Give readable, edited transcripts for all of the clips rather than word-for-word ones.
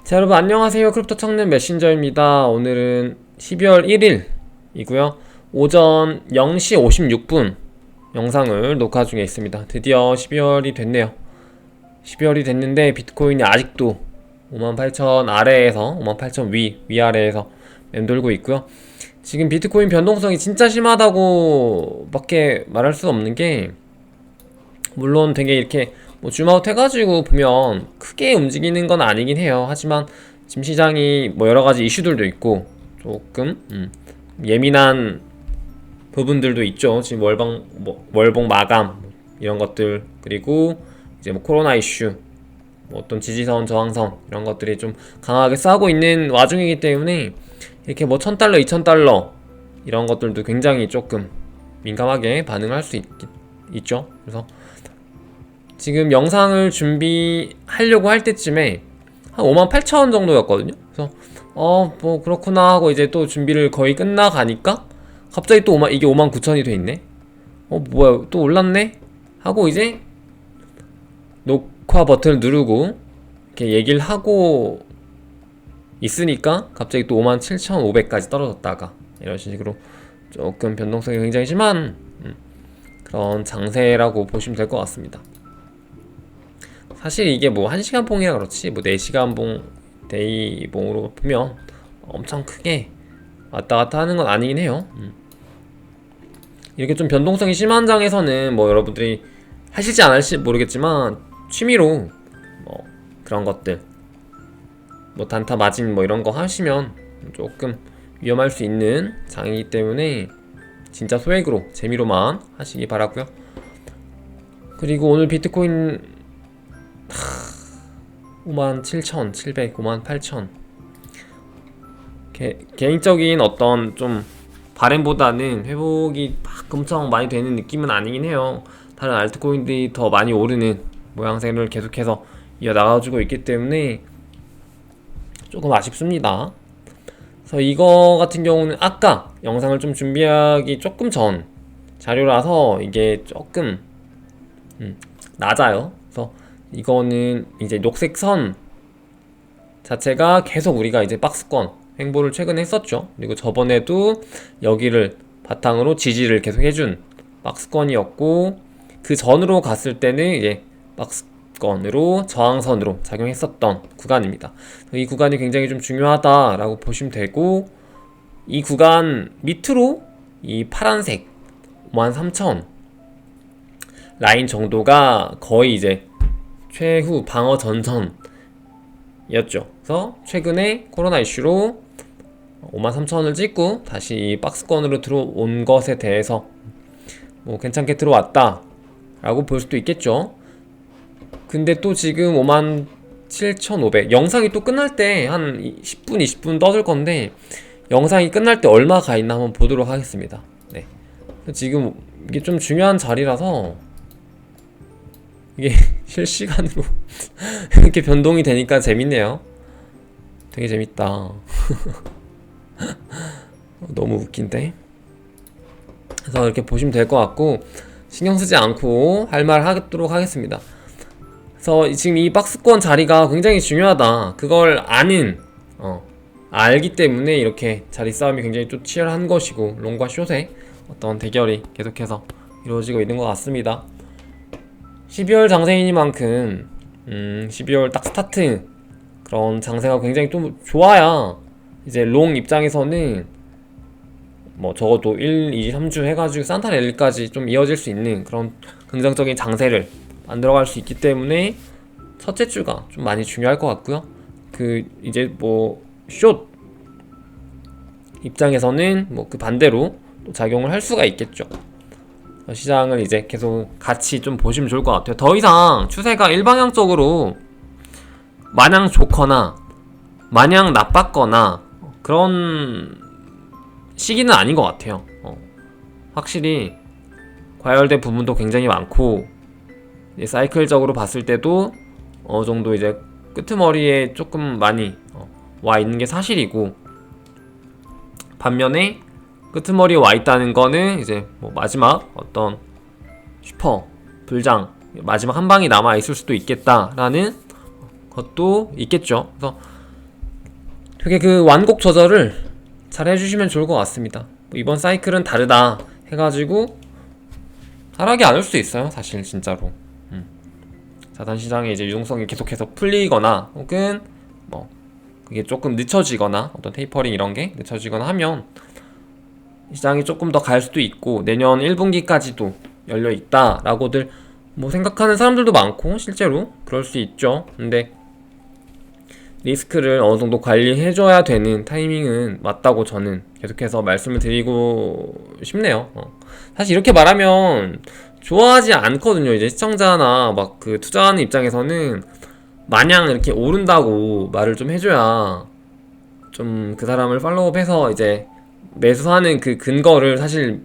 자, 여러분 안녕하세요. 크립토 청년 메신저입니다. 오늘은 12월 1일이고요. 오전 0시 56분 영상을 녹화 중에 있습니다. 드디어 12월이 됐네요. 12월이 됐는데 비트코인이 아직도 58,000 아래에서 58,000 위아래에서 맴돌고 있고요. 지금 비트코인 변동성이 진짜 심하다고 밖에 말할 수 없는 게, 물론 되게 이렇게 줌아웃 해가지고 보면 크게 움직이는 건 아니긴 해요. 하지만 지금 시장이 여러가지 이슈들도 있고 조금 예민한 부분들도 있죠. 지금 월봉 마감 이런 것들, 그리고 이제 코로나 이슈, 어떤 지지선 저항선 이런 것들이 좀 강하게 싸우고 있는 와중이기 때문에 이렇게 $1,000, $2,000 이런 것들도 굉장히 조금 민감하게 반응할 수 있죠. 그래서 지금 영상을 준비하려고 할 때쯤에 한 58,000원 정도였거든요. 그래서 뭐 그렇구나 하고 이제 또 준비를 거의 끝나가니까 갑자기 또 이게 59,000이 돼 있네. 뭐야, 또 올랐네 하고 이제 녹화 버튼을 누르고 이렇게 얘기를 하고 있으니까 갑자기 또 57,500까지 떨어졌다가 이런 식으로 조금 변동성이 굉장히 심한 그런 장세라고 보시면 될 것 같습니다. 사실 이게 뭐 1시간 봉이라 그렇지 뭐 4시간 봉, 데이 봉으로 보면 엄청 크게 왔다 갔다 하는 건 아니긴 해요. 이렇게 좀 변동성이 심한 장에서는 뭐 여러분들이 하실지 안 하실지 모르겠지만 취미로 뭐 그런 것들, 뭐 단타 마진 뭐 이런 거 하시면 조금 위험할 수 있는 장이기 때문에 진짜 소액으로 재미로만 하시기 바라고요. 그리고 오늘 비트코인 57,700, 58,000 개인적인 어떤 좀 바램보다는 회복이 막 엄청 많이 되는 느낌은 아니긴 해요. 다른 알트코인들이 더 많이 오르는 모양새를 계속해서 이어나가주고 있기 때문에 조금 아쉽습니다. 그래서 이거 같은 경우는 아까 영상을 좀 준비하기 조금 전 자료라서 이게 조금 낮아요. 그래서 이거는 이제 녹색 선 자체가 계속 우리가 이제 박스권 횡보를 최근에 했었죠. 그리고 저번에도 여기를 바탕으로 지지를 계속 해준 박스권이었고, 그 전으로 갔을 때는 이제 박스권으로 저항선으로 작용했었던 구간입니다. 이 구간이 굉장히 좀 중요하다라고 보시면 되고, 이 구간 밑으로 이 파란색 53,000 라인 정도가 거의 이제 최후 방어 전선이었죠. 그래서 최근에 코로나 이슈로 53,000원을 찍고 다시 이 박스권으로 들어온 것에 대해서 뭐 괜찮게 들어왔다 라고 볼 수도 있겠죠. 근데 또 지금 57,500 영상이 또 끝날 때 한 10분 20분 떠들 건데, 영상이 끝날 때 얼마 가 있나 한번 보도록 하겠습니다. 네. 지금 이게 좀 중요한 자리라서 이게 실시간으로 이렇게 변동이 되니까 재밌네요. 되게 재밌다. 너무 웃긴데. 그래서 이렇게 보시면 될 것 같고, 신경 쓰지 않고 할 말 하도록 하겠습니다. 그래서 지금 이 박스권 자리가 굉장히 중요하다, 그걸 알기 때문에 이렇게 자리 싸움이 굉장히 좀 치열한 것이고, 롱과 숏의 어떤 대결이 계속해서 이루어지고 있는 것 같습니다. 12월 장세이니만큼 12월 딱 스타트 그런 장세가 굉장히 좀 좋아야 이제 롱 입장에서는 뭐 적어도 1, 2, 3주 해가지고 산타랠리까지 좀 이어질 수 있는 그런 긍정적인 장세를 만들어갈 수 있기 때문에 첫째 주가 좀 많이 중요할 것 같고요. 이제 뭐 숏 입장에서는 뭐 그 반대로 또 작용을 할 수가 있겠죠. 시장을 이제 계속 같이 좀 보시면 좋을 것 같아요. 더 이상 추세가 일방향적으로 마냥 좋거나 마냥 나빴거나 그런 시기는 아닌 것 같아요. 확실히 과열된 부분도 굉장히 많고, 이제 사이클적으로 봤을 때도 어느 정도 이제 끄트머리에 조금 많이 와 있는 게 사실이고, 반면에 끄트머리에 와 있다는 거는 이제 뭐 마지막 어떤 슈퍼 불장 마지막 한 방이 남아 있을 수도 있겠다라는 것도 있겠죠. 그래서 되게 그 완곡 조절을 잘 해주시면 좋을 것 같습니다. 뭐 이번 사이클은 다르다 해가지고 하락이 안 올 수도 있어요, 사실 진짜로. 자산시장의 이제 유동성이 계속해서 풀리거나 혹은 뭐 그게 조금 늦춰지거나 어떤 테이퍼링 이런 게 늦춰지거나 하면 시장이 조금 더 갈 수도 있고 내년 1분기까지도 열려 있다라고들 뭐 생각하는 사람들도 많고 실제로 그럴 수 있죠. 근데 리스크를 어느 정도 관리해줘야 되는 타이밍은 맞다고 저는 계속해서 말씀을 드리고 싶네요. 사실 이렇게 말하면 좋아하지 않거든요. 이제 시청자나 막 그 투자하는 입장에서는 마냥 이렇게 오른다고 말을 좀 해줘야 좀 그 사람을 팔로우업해서 이제 매수하는 그 근거를 사실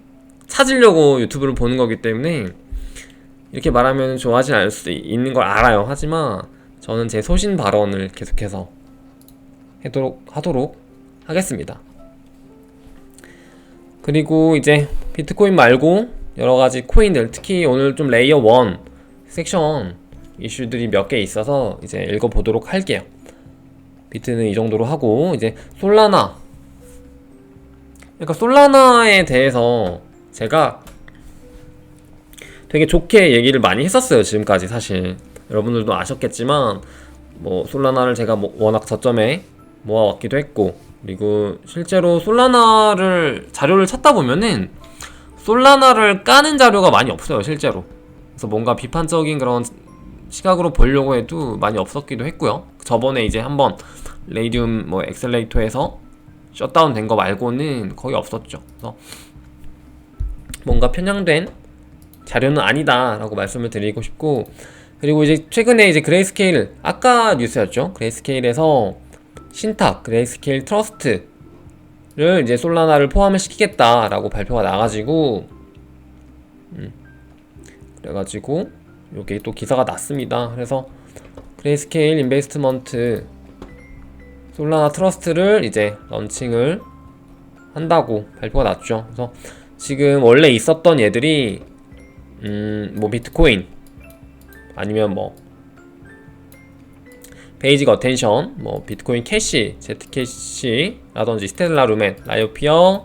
찾으려고 유튜브를 보는 거기 때문에 이렇게 말하면 좋아하지 않을 수도 있는 걸 알아요. 하지만 저는 제 소신 발언을 계속해서 하도록 하겠습니다. 그리고 이제 비트코인 말고 여러가지 코인들, 특히 오늘 좀 레이어 1 섹션 이슈들이 몇 개 있어서 이제 읽어보도록 할게요. 비트는 이 정도로 하고 이제 솔라나, 그러니까 솔라나에 대해서 제가 되게 좋게 얘기를 많이 했었어요. 지금까지 사실 여러분들도 아셨겠지만 뭐 솔라나를 제가 뭐 워낙 저점에 모아왔기도 했고, 그리고 실제로 솔라나를 자료를 찾다 보면은 솔라나를 까는 자료가 많이 없어요, 실제로. 그래서 뭔가 비판적인 그런 시각으로 보려고 해도 많이 없었기도 했고요. 저번에 이제 한번 레이디움 뭐 엑셀레이터에서 셧다운 된 거 말고는 거의 없었죠. 그래서 뭔가 편향된 자료는 아니다 라고 말씀을 드리고 싶고, 그리고 이제 최근에 이제 그레이스케일, 아까 뉴스였죠. 그레이스케일에서 신탁, 그레이스케일 트러스트를 이제 솔라나를 포함을 시키겠다라고 발표가 나가지고 그래가지고 여기 또 기사가 났습니다. 그래서 그레이스케일 인베스트먼트 솔라나 트러스트를 이제 런칭을 한다고 발표가 났죠. 그래서 지금 원래 있었던 얘들이 뭐 비트코인 아니면 뭐 베이직 어텐션, 뭐 비트코인 캐시, 제트캐시라든지 스텔라 루멘, 라이오피어,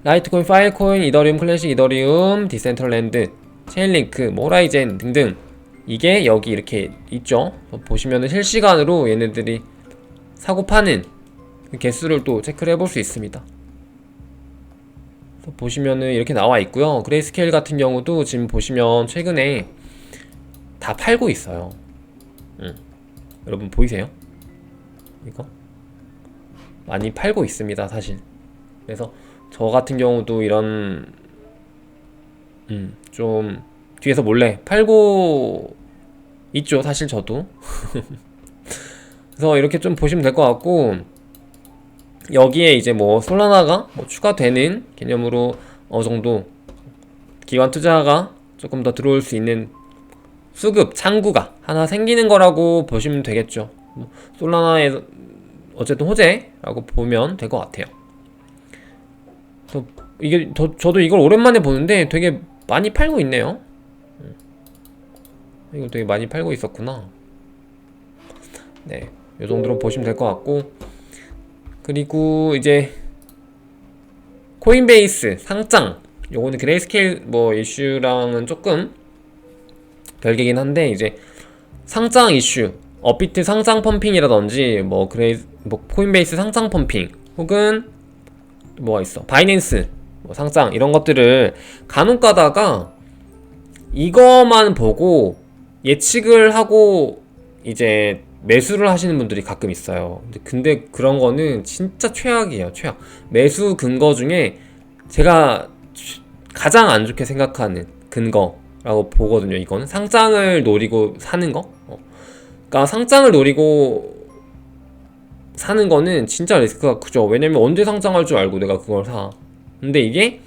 라이트코인, 파일코인, 이더리움 클래식, 이더리움, 디센트럴랜드, 체인링크, 뭐 호라이젠 등등 이게 여기 이렇게 있죠. 보시면은 실시간으로 얘네들이 사고 파는 그 개수를 또 체크를 해볼 수 있습니다. 보시면은 이렇게 나와 있고요. 그레이스케일 같은 경우도 지금 보시면 최근에 다 팔고 있어요. 여러분 보이세요? 이거 많이 팔고 있습니다, 사실. 그래서 저 같은 경우도 이런 좀 뒤에서 몰래 팔고 있죠, 사실 저도. 그래서 이렇게 좀 보시면 될 것 같고, 여기에 이제 뭐 솔라나가 뭐 추가되는 개념으로 어느 정도 기관 투자가 조금 더 들어올 수 있는 수급, 창구가 하나 생기는 거라고 보시면 되겠죠. 솔라나의 어쨌든 호재라고 보면 될 것 같아요. 이게 저도 이걸 오랜만에 보는데 되게 많이 팔고 있네요. 이거 되게 많이 팔고 있었구나. 네, 요 정도로 보시면 될 것 같고, 그리고 이제 코인베이스 상장, 요거는 그레이스케일 뭐 이슈랑은 조금 별개긴 한데, 이제 상장 이슈, 업비트 상장 펌핑이라든지 뭐 코인베이스 상장 펌핑, 혹은 뭐가 있어, 바이낸스 뭐 상장, 이런 것들을 간혹 가다가 이거만 보고 예측을 하고 이제 매수를 하시는 분들이 가끔 있어요. 근데 그런 거는 진짜 최악이에요, 최악. 매수 근거 중에 제가 가장 안 좋게 생각하는 근거라고 보거든요. 이거는 상장을 노리고 사는 거. 그러니까 상장을 노리고 사는 거는 진짜 리스크가 크죠. 왜냐면 언제 상장할 줄 알고 내가 그걸 사. 근데 이게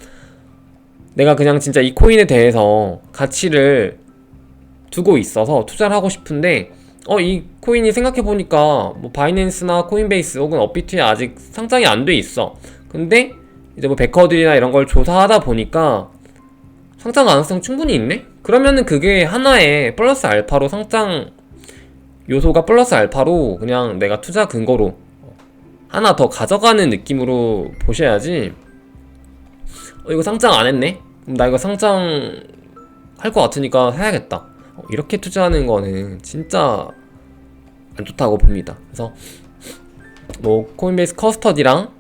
내가 그냥 진짜 이 코인에 대해서 가치를 두고 있어서 투자를 하고 싶은데, 이 코인이 생각해보니까 뭐 바이낸스나 코인베이스 혹은 업비트에 아직 상장이 안 돼 있어. 근데 이제 뭐 베커들이나 이런 걸 조사하다 보니까 상장 가능성 충분히 있네? 그러면은 그게 하나의 플러스 알파로, 상장 요소가 플러스 알파로 그냥 내가 투자 근거로 하나 더 가져가는 느낌으로 보셔야지. 이거 상장 안 했네? 그럼 나 이거 상장 할 것 같으니까 사야겠다. 이렇게 투자하는 거는 진짜 안 좋다고 봅니다. 그래서 뭐 코인베이스 커스터디랑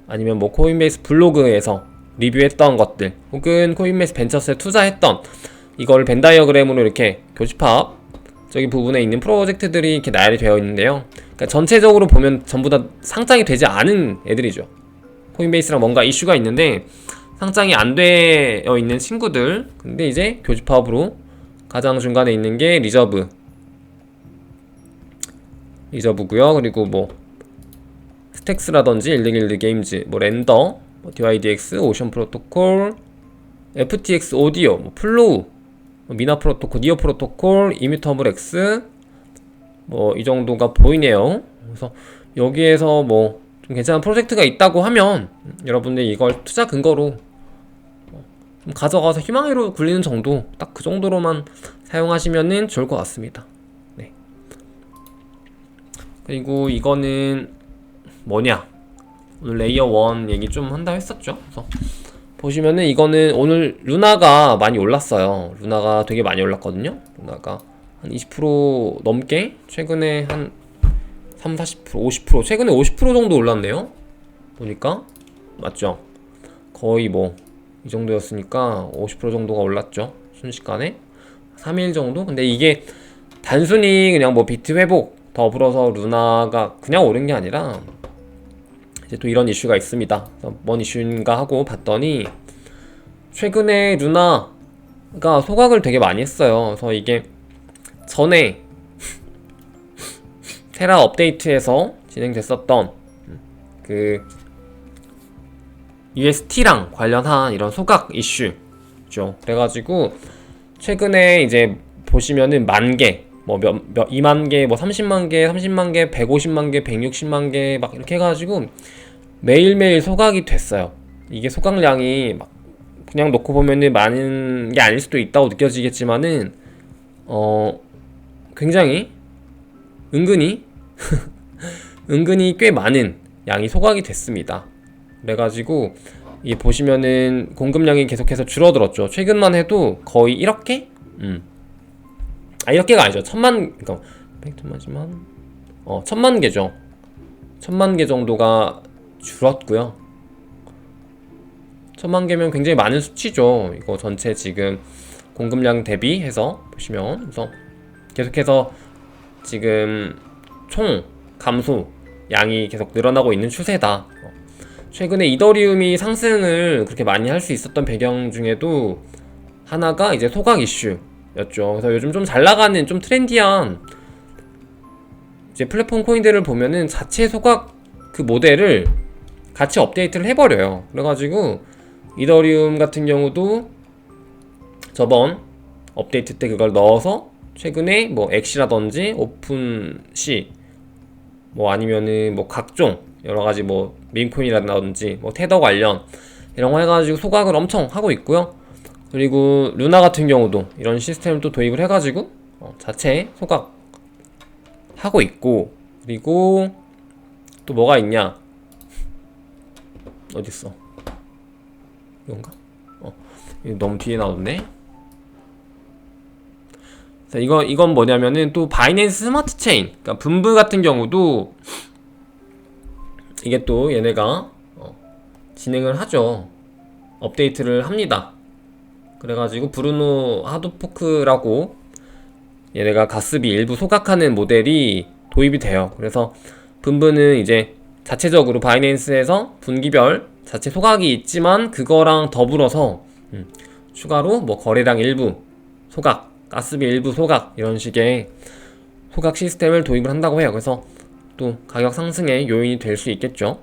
아니면 뭐 코인베이스 블로그에서 리뷰했던 것들 혹은 코인베이스 벤처스에 투자했던 이걸 벤 다이어그램으로 이렇게 교집합 저기 부분에 있는 프로젝트들이 이렇게 나열이 되어 있는데요. 그러니까 전체적으로 보면 전부 다 상장이 되지 않은 애들이죠. 코인베이스랑 뭔가 이슈가 있는데 상장이 안 되어 있는 친구들. 근데 이제 교집합으로 가장 중간에 있는 게 리저브고요. 그리고 뭐 스택스라든지 일드길드 게임즈, 뭐 렌더, 뭐 DYDX, 오션 프로토콜, FTX 오디오, 뭐 플로우, 뭐 미나 프로토콜, 니어 프로토콜, 이뮤터블 X, 뭐 이 정도가 보이네요. 그래서 여기에서 뭐 좀 괜찮은 프로젝트가 있다고 하면 여러분들이 이걸 투자 근거로 좀 가져가서 희망회로 굴리는 정도, 딱 그 정도로만 사용하시면은 좋을 것 같습니다. 네. 그리고 이거는 뭐냐? 오늘 레이어 1 얘기 좀 한다고 했었죠. 그래서 보시면은 이거는 오늘 루나가 많이 올랐어요. 루나가 되게 많이 올랐거든요. 루나가 한 20% 넘게 최근에 한 3, 40%, 50% 최근에 50% 정도 올랐네요. 보니까 맞죠? 거의 뭐 이 정도였으니까 50% 정도가 올랐죠. 순식간에 3일 정도? 근데 이게 단순히 그냥 뭐 비트 회복 더불어서 루나가 그냥 오른 게 아니라 이제 또 이런 이슈가 있습니다. 뭔 이슈인가 하고 봤더니 최근에 루나가 소각을 되게 많이 했어요. 그래서 이게 전에 테라 업데이트에서 진행됐었던 그 UST랑 관련한 이런 소각 이슈죠. 그래가지고 최근에 이제 보시면은 만개, 뭐 2만개, 뭐 30만개, 30만개, 150만개, 160만개 막 이렇게 해가지고 매일매일 소각이 됐어요. 이게 소각량이 막 그냥 놓고 보면은 많은 게 아닐 수도 있다고 느껴지겠지만은 굉장히 은근히 은근히 꽤 많은 양이 소각이 됐습니다. 그래가지고 이게 보시면은 공급량이 계속해서 줄어들었죠. 최근만 해도 거의 이렇게? 이렇게가 아니죠. 그러니까 100만이지만 1000만 개죠. 1000만 개 정도가 줄었고요. 1000만 개면 굉장히 많은 수치죠. 이거 전체 지금 공급량 대비해서 보시면 그래서 계속해서 지금 총 감소 양이 계속 늘어나고 있는 추세다. 최근에 이더리움이 상승을 그렇게 많이 할 수 있었던 배경 중에도 하나가 이제 소각 이슈였죠. 그래서 요즘 좀 잘 나가는 좀 트렌디한 이제 플랫폼 코인들을 보면은 자체 소각 그 모델을 같이 업데이트를 해버려요. 그래가지고 이더리움 같은 경우도 저번 업데이트 때 그걸 넣어서 최근에 뭐 엑시라든지 오픈시 뭐 아니면은 뭐 각종 여러가지 뭐 밈코인이라든지 뭐 테더 관련 이런 거 해가지고 소각을 엄청 하고 있고요. 그리고 루나 같은 경우도 이런 시스템을 또 도입을 해가지고 자체 소각 하고 있고, 그리고 또 뭐가 있냐? 어딨어? 이건가? 이거 너무 뒤에 나왔네. 자, 이건 뭐냐면은 또 바이낸스 스마트 체인, 그러니까 분부 같은 경우도 이게 또 얘네가 진행을 하죠. 업데이트를 합니다. 그래가지고 브루노 하드포크라고 얘네가 가스비 일부 소각하는 모델이 도입이 돼요. 그래서 분부는 이제 자체적으로 바이낸스에서 분기별 자체 소각이 있지만 그거랑 더불어서 추가로 뭐 거래량 일부 소각, 가스비 일부 소각 이런 식의 소각 시스템을 도입을 한다고 해요. 그래서 또 가격 상승의 요인이 될 수 있겠죠.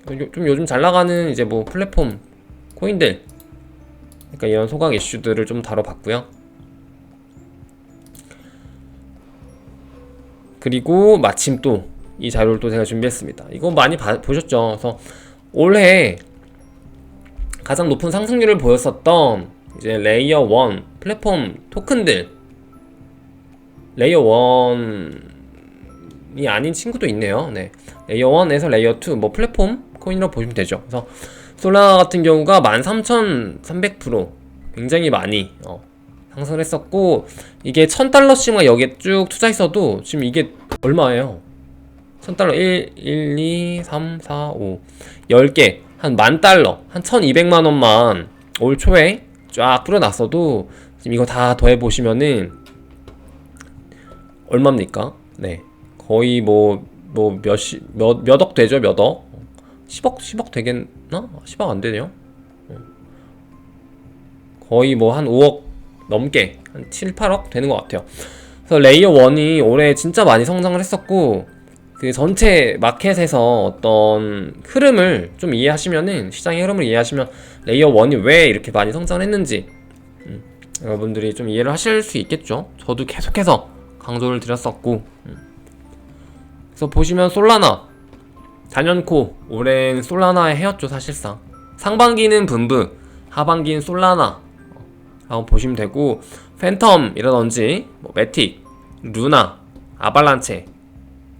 좀 요즘 잘 나가는 이제 뭐 플랫폼 코인들, 그러니까 이런 소각 이슈들을 좀 다뤄봤고요. 그리고 마침 또 이 자료를 또 제가 준비했습니다. 이거 많이 보셨죠? 그래서 올해 가장 높은 상승률을 보였었던 이제 레이어 1 플랫폼 토큰들, 레이어 코인이 아닌 친구도 있네요. 네. 레이어 1에서 레이어 2 뭐 플랫폼 코인이라고 보시면 되죠. 그래서 솔라나 같은 경우가 13,300% 굉장히 많이 상승을 했었고, 이게 1000달러씩만 여기에 쭉 투자했어도 지금 이게 얼마예요? 1000달러 1, 2, 3, 4, 5 10개 한 10,000달러 한 1200만원만 올 초에 쫙 뿌려놨어도 지금 이거 다 더해보시면은 얼마입니까? 네, 거의 몇억 되죠? 몇억? 10억 되겠나? 10억 안 되네요. 거의 뭐 한 5억 넘게 한 7, 8억 되는 것 같아요. 그래서 레이어 1이 올해 진짜 많이 성장을 했었고, 그 전체 마켓에서 어떤 흐름을 좀 이해하시면은, 시장의 흐름을 이해하시면 레이어 1이 왜 이렇게 많이 성장을 했는지 여러분들이 좀 이해를 하실 수 있겠죠. 저도 계속해서 강조를 드렸었고, 그래서 보시면 솔라나 단연코 오랜 솔라나의 해였죠. 사실상 상반기는 분부, 하반기는 솔라나 라고 보시면 되고, 팬텀이라든지 뭐 매틱, 루나, 아발란체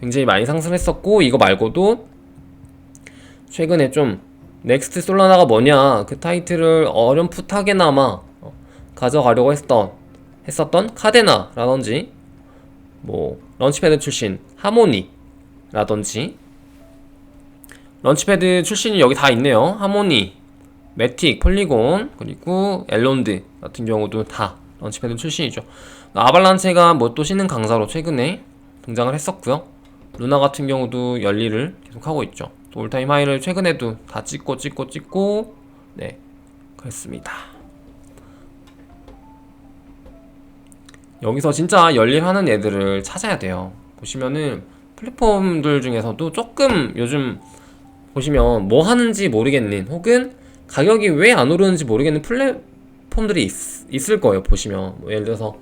굉장히 많이 상승했었고, 이거 말고도 최근에 좀 넥스트 솔라나가 뭐냐 그 타이틀을 어렴풋하게나마 가져가려고 했었던 카데나라든지, 뭐 런치패드 출신 하모니라든지, 런치패드 출신이 여기 다 있네요. 하모니, 매틱, 폴리곤, 그리고 엘론드 같은 경우도 다 런치패드 출신이죠. 아발란체가 뭐 또 신흥 강사로 최근에 등장을 했었고요. 루나 같은 경우도 열일을 계속하고 있죠. 또 올타임 하이를 최근에도 다 찍고 네, 그랬습니다. 여기서 진짜 열일하는 애들을 찾아야 돼요. 보시면은 플랫폼들 중에서도 조금 요즘 보시면 뭐 하는지 모르겠는, 혹은 가격이 왜 안 오르는지 모르겠는 플랫폼들이 있을 거예요. 보시면 뭐 예를 들어서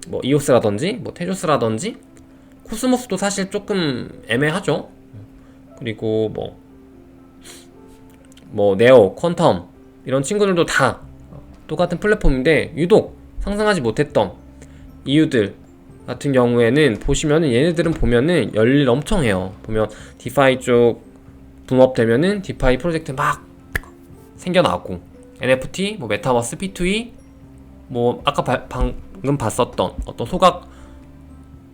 뭐 이오스라든지 뭐 테조스라든지, 코스모스도 사실 조금 애매하죠. 그리고 뭐 네오, 퀀텀 이런 친구들도 다 똑같은 플랫폼인데 유독 상승하지 못했던 이유들 같은 경우에는 보시면은, 얘네들은 보면은 열일 엄청 해요. 보면 디파이 쪽 붐업 되면은 디파이 프로젝트 막 생겨나고, NFT, 뭐 메타버스, P2E, 뭐 아까 방금 봤었던 어떤 소각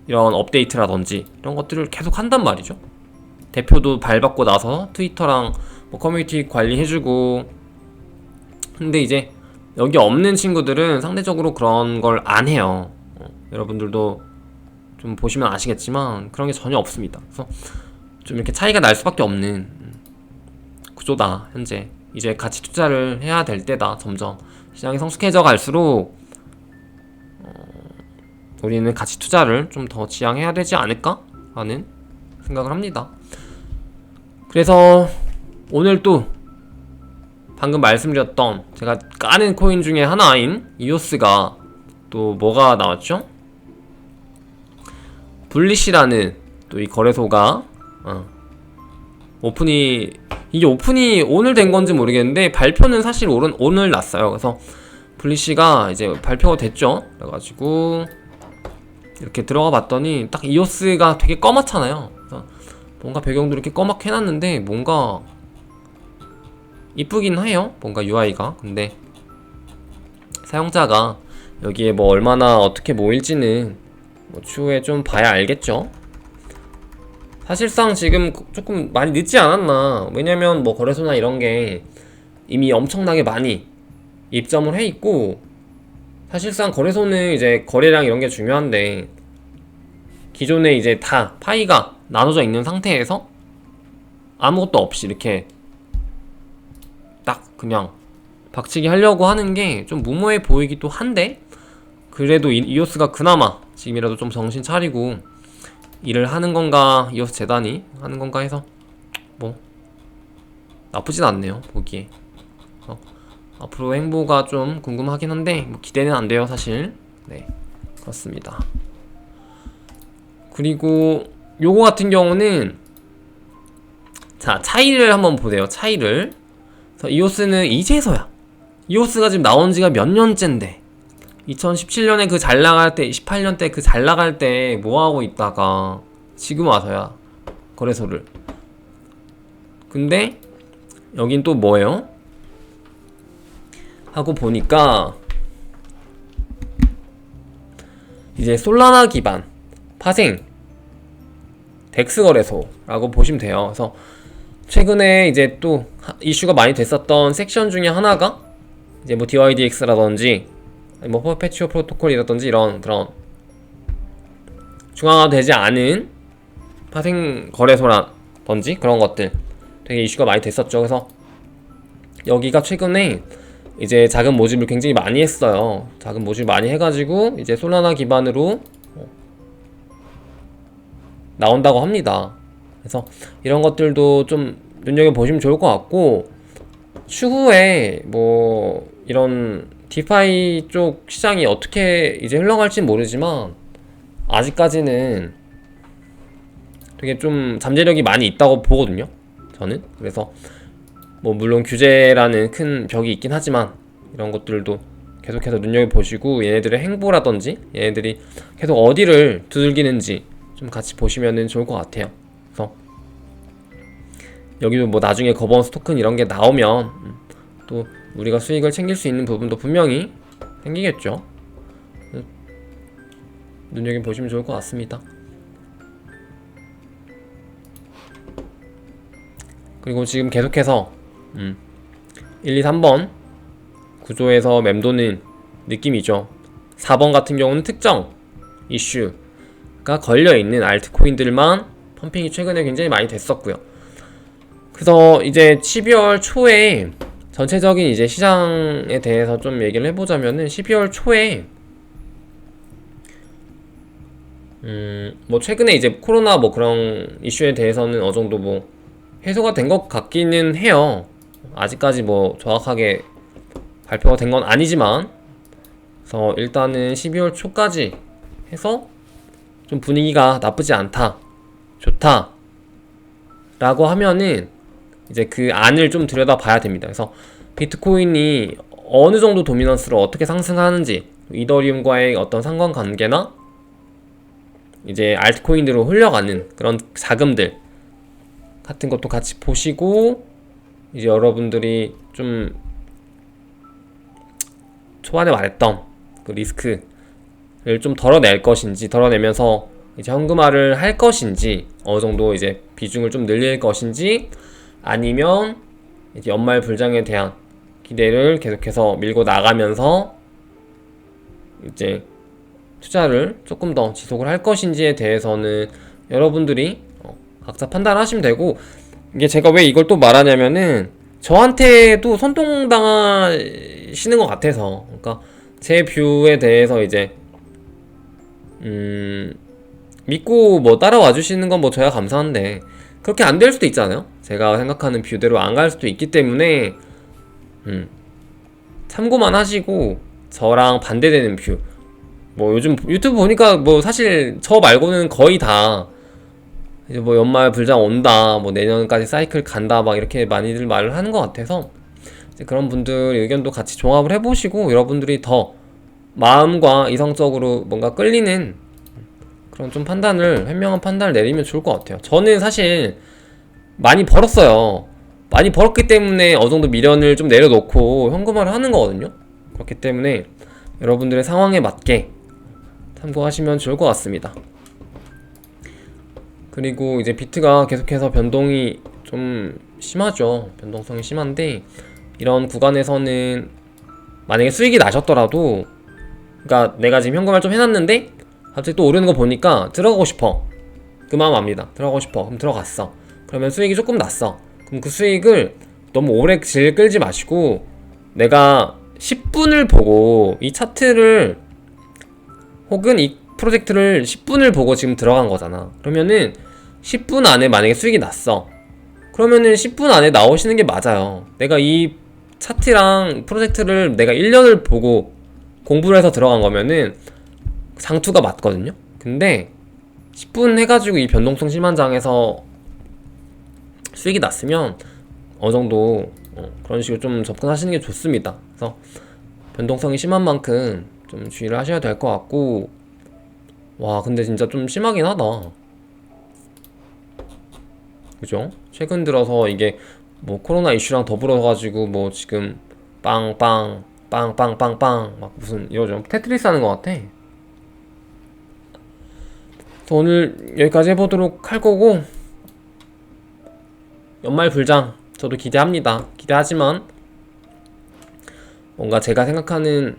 이런 업데이트라든지 이런 것들을 계속 한단 말이죠. 대표도 발받고 나서 트위터랑 뭐 커뮤니티 관리해주고. 근데 이제 여기 없는 친구들은 상대적으로 그런 걸 안 해요. 여러분들도 좀 보시면 아시겠지만 그런 게 전혀 없습니다. 그래서 좀 이렇게 차이가 날 수밖에 없는 구조다. 현재 이제 가치 투자를 해야 될 때다. 점점 시장이 성숙해져 갈수록 우리는 가치 투자를 좀 더 지향해야 되지 않을까 하는 생각을 합니다. 그래서 오늘 또 방금 말씀드렸던 제가 까는 코인 중에 하나인 이오스가 또 뭐가 나왔죠? 블리시라는 또 이 거래소가 이게 오픈이 오늘 된 건지 모르겠는데, 발표는 사실 오늘 났어요. 그래서 블리시가 이제 발표가 됐죠. 그래가지고 이렇게 들어가 봤더니 딱 이오스가 되게 검맣잖아요. 그래서 뭔가 배경도 이렇게 검맣게 해놨는데 뭔가 이쁘긴 해요. 뭔가 UI가. 근데 사용자가 여기에 뭐 얼마나 어떻게 모일지는 뭐 추후에 좀 봐야 알겠죠. 사실상 지금 조금 많이 늦지 않았나. 왜냐면 뭐 거래소나 이런 게 이미 엄청나게 많이 입점을 해 있고, 사실상 거래소는 이제 거래량 이런 게 중요한데, 기존에 이제 다 파이가 나눠져 있는 상태에서 아무것도 없이 이렇게 딱 그냥 박치기 하려고 하는 게 좀 무모해 보이기도 한데, 그래도 이오스가 그나마 지금이라도 좀 정신 차리고 일을 하는 건가, 이오스 재단이 하는 건가 해서 뭐 나쁘진 않네요, 보기에. 앞으로 행보가 좀 궁금하긴 한데 뭐 기대는 안 돼요, 사실. 네, 그렇습니다. 그리고 요거 같은 경우는, 자, 차이를 한번 보세요. 차이를. 그래서 이오스는 이제서야, 이오스가 지금 나온 지가 몇 년째인데, 2017년에 그 잘 나갈 때, 18년 때 그 잘 나갈 때 뭐 하고 있다가 지금 와서야 거래소를. 근데 여긴 또 뭐예요? 하고 보니까 이제 솔라나 기반 파생 덱스 거래소라고 보시면 돼요. 그래서 최근에 이제 또 이슈가 많이 됐었던 섹션 중에 하나가 이제 뭐 DYDX라든지 뭐 퍼페추어 프로토콜이라든지 이런 그런 중앙화되지 않은 파생 거래소라든지 그런 것들 되게 이슈가 많이 됐었죠. 그래서 여기가 최근에 이제 자금 모집을 굉장히 많이 했어요. 자금 모집을 많이 해가지고 이제 솔라나 기반으로 나온다고 합니다. 그래서 이런 것들도 좀 눈여겨보시면 좋을 것 같고, 추후에 뭐 이런 디파이 쪽 시장이 어떻게 이제 흘러갈지 모르지만 아직까지는 되게 좀 잠재력이 많이 있다고 보거든요, 저는. 그래서 뭐 물론 규제라는 큰 벽이 있긴 하지만 이런 것들도 계속해서 눈여겨보시고 얘네들의 행보라든지 얘네들이 계속 어디를 두들기는지 좀 같이 보시면 좋을 것 같아요. 그래서 여기도 뭐 나중에 거버넌스 토큰 이런 게 나오면 또 우리가 수익을 챙길 수 있는 부분도 분명히 생기겠죠. 눈여겨보시면 좋을 것 같습니다. 그리고 지금 계속해서 1, 2, 3번 구조에서 맴도는 느낌이죠. 4번 같은 경우는 특정 이슈가 걸려있는 알트코인들만 펌핑이 최근에 굉장히 많이 됐었고요. 그래서 이제 12월 초에 전체적인 이제 시장에 대해서 좀 얘기를 해보자면은 12월 초에 뭐 최근에 이제 코로나 뭐 그런 이슈에 대해서는 어느 정도 뭐 해소가 된 것 같기는 해요. 아직까지 뭐 정확하게 발표가 된 건 아니지만, 그래서 일단은 12월 초까지 해서 좀 분위기가 나쁘지 않다, 좋다 라고 하면은 이제 그 안을 좀 들여다 봐야 됩니다. 그래서 비트코인이 어느 정도 도미넌스로 어떻게 상승하는지, 이더리움과의 어떤 상관관계나 이제 알트코인으로 흘러가는 그런 자금들 같은 것도 같이 보시고, 이제 여러분들이 좀 초반에 말했던 그 리스크를 좀 덜어낼 것인지, 덜어내면서 이제 현금화를 할 것인지, 어느 정도 이제 비중을 좀 늘릴 것인지, 아니면 이제 연말 불장에 대한 기대를 계속해서 밀고 나가면서 이제 투자를 조금 더 지속을 할 것인지에 대해서는 여러분들이 각자 판단하시면 되고, 이게 제가 왜 이걸 또 말하냐면은 저한테도 선동당하시는 것 같아서, 그러니까 제 뷰에 대해서 이제 믿고 뭐 따라와 주시는 건 뭐 저야 감사한데, 그렇게 안 될 수도 있잖아요. 제가 생각하는 뷰대로 안 갈 수도 있기 때문에 참고만 하시고, 저랑 반대되는 뷰, 뭐 요즘 유튜브 보니까 뭐 사실 저 말고는 거의 다 이제 뭐 연말 불장 온다, 뭐 내년까지 사이클 간다, 막 이렇게 많이들 말을 하는 것 같아서 이제 그런 분들 의견도 같이 종합을 해보시고, 여러분들이 더 마음과 이성적으로 뭔가 끌리는 그런 좀 판단을, 현명한 판단을 내리면 좋을 것 같아요. 저는 사실 많이 벌었어요. 많이 벌었기 때문에 어느 정도 미련을 좀 내려놓고 현금화를 하는 거거든요. 그렇기 때문에 여러분들의 상황에 맞게 참고하시면 좋을 것 같습니다. 그리고 이제 비트가 계속해서 변동이 좀 심하죠. 변동성이 심한데, 이런 구간에서는 만약에 수익이 나셨더라도, 그러니까 내가 지금 현금을 좀 해놨는데 갑자기 또 오르는 거 보니까 들어가고 싶어, 그 마음 압니다. 들어가고 싶어. 그럼 들어갔어. 그러면 수익이 조금 났어. 그럼 그 수익을 너무 오래 질 끌지 마시고, 내가 10분을 보고 이 차트를, 혹은 이 프로젝트를 10분을 보고 지금 들어간 거잖아. 그러면은 10분 안에 만약에 수익이 났어. 그러면은 10분 안에 나오시는 게 맞아요. 내가 이 차트랑 프로젝트를 내가 1년을 보고 공부를 해서 들어간 거면은 장투가 맞거든요. 근데 10분 해가지고 이 변동성 심한 장에서 수익이 났으면 어느 정도 그런 식으로 좀 접근하시는 게 좋습니다. 그래서 변동성이 심한 만큼 좀 주의를 하셔야 될 것 같고, 와 근데 진짜 좀 심하긴 하다. 그죠? 최근 들어서 이게 뭐 코로나 이슈랑 더불어 가지고 뭐 지금 빵빵 빵빵빵빵 막 무슨 이러죠. 테트리스 하는 것 같아. 그래서 오늘 여기까지 해보도록 할 거고, 연말 불장 저도 기대합니다. 기대하지만 뭔가 제가 생각하는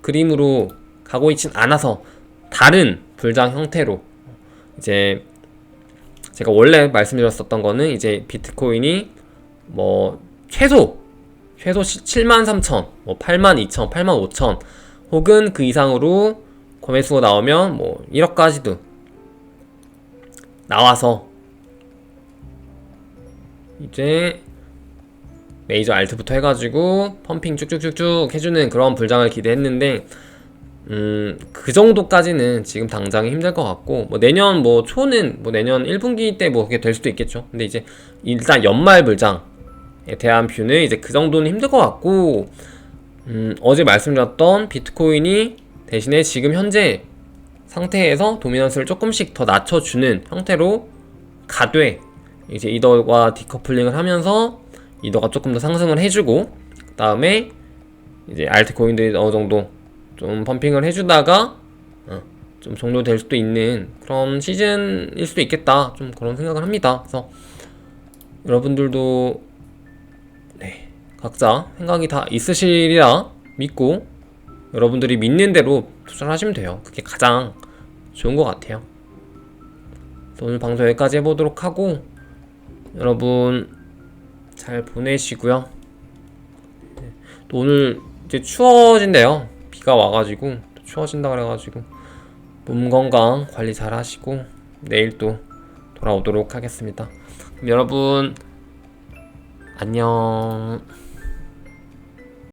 그림으로 가고 있진 않아서 다른 불장 형태로, 이제 제가 원래 말씀드렸었던 거는 이제 비트코인이 뭐 최소 73,000, 뭐 82,000, 85,000 혹은 그 이상으로 거매수가 나오면 뭐 1억까지도 나와서 이제 메이저 알트부터 해가지고 펌핑 쭉쭉쭉쭉 해주는 그런 불장을 기대했는데, 그 정도까지는 지금 당장은 힘들 것 같고, 뭐 내년 뭐 초는 뭐 내년 1분기 때 뭐 그게 될 수도 있겠죠. 근데 이제 일단 연말 불장에 대한 뷰는 이제 그 정도는 힘들 것 같고, 어제 말씀드렸던 비트코인이 대신에 지금 현재 상태에서 도미넌스를 조금씩 더 낮춰주는 형태로 가되, 이제 이더와 디커플링을 하면서 이더가 조금 더 상승을 해주고, 그 다음에 이제 알트코인들이 어느 정도 좀 펌핑을 해주다가 좀 종료될 수도 있는 그런 시즌일 수도 있겠다, 좀 그런 생각을 합니다. 그래서 여러분들도 네, 각자 생각이 다 있으시리라 믿고 여러분들이 믿는 대로 투자를 하시면 돼요. 그게 가장 좋은 것 같아요. 그래서 오늘 방송 여기까지 해보도록 하고, 여러분 잘 보내시고요. 또 오늘 이제 추워진대요. 비가 와가지고 또 추워진다 그래가지고 몸 건강 관리 잘 하시고 내일 또 돌아오도록 하겠습니다. 그럼 여러분 안녕.